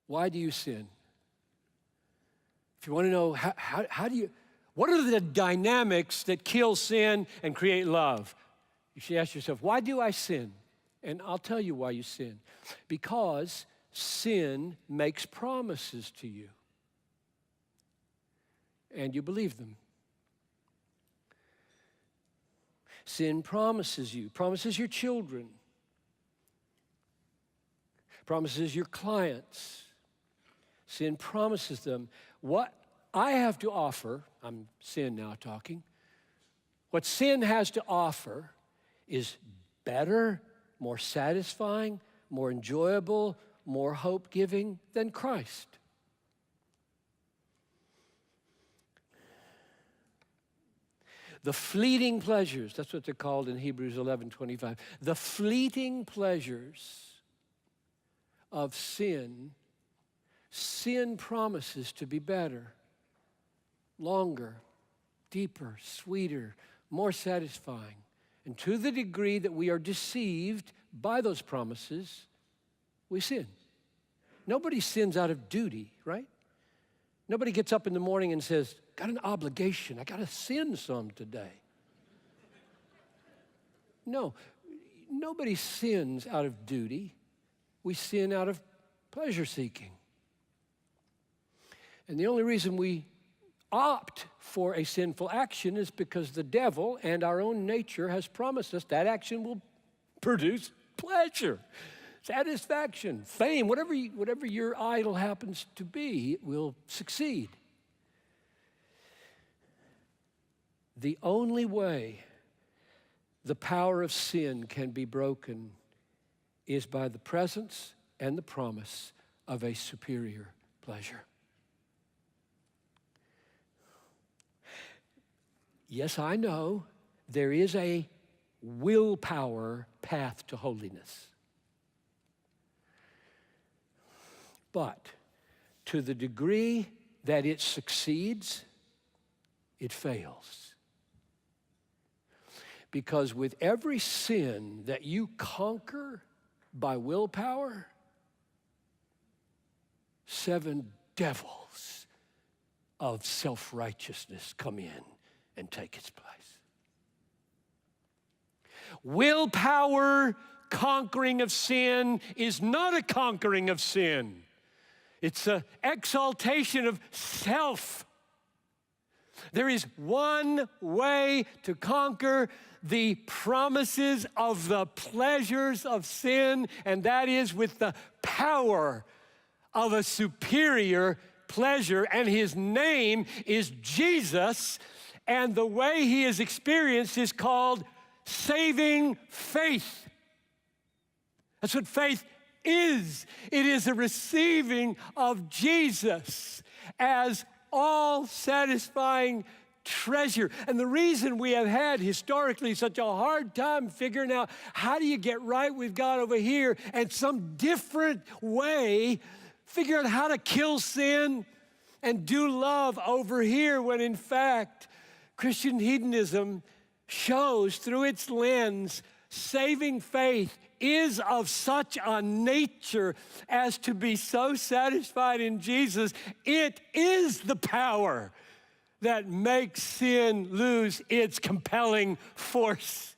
Why do you sin? If you want to know what are the dynamics that kill sin and create love? You should ask yourself, why do I sin? And I'll tell you why you sin. Because sin makes promises to you. And you believe them. Sin promises you, promises your children, promises your clients. Sin promises them. What I have to offer, I'm sin now talking, what sin has to offer is better, more satisfying, more enjoyable, more hope-giving than Christ. The fleeting pleasures, that's what they're called in Hebrews 11:25. The fleeting pleasures of sin promises to be better, longer, deeper, sweeter, more satisfying. And to the degree that we are deceived by those promises, we sin. Nobody sins out of duty, right? Nobody gets up in the morning and says, got an obligation, I got to sin some today. No, nobody sins out of duty. We sin out of pleasure seeking. And the only reason we opt for a sinful action is because the devil and our own nature has promised us that action will produce pleasure, satisfaction, fame, whatever your idol happens to be, it will succeed. The only way the power of sin can be broken is by the presence and the promise of a superior pleasure. Yes, I know there is a willpower path to holiness. But to the degree that it succeeds, it fails. Because with every sin that you conquer by willpower, 7 devils of self-righteousness come in and take its place. Willpower conquering of sin is not a conquering of sin. It's an exaltation of self. There is one way to conquer the promises of the pleasures of sin, and that is with the power of a superior pleasure, and his name is Jesus, and the way he is experienced is called saving faith. That's what faith is. It is a receiving of Jesus as all-satisfying treasure. And the reason we have had historically such a hard time figuring out how do you get right with God over here and some different way, figure out how to kill sin and do love over here, when in fact Christian hedonism shows through its lens saving faith is of such a nature as to be so satisfied in Jesus. It is the power that makes sin lose its compelling force.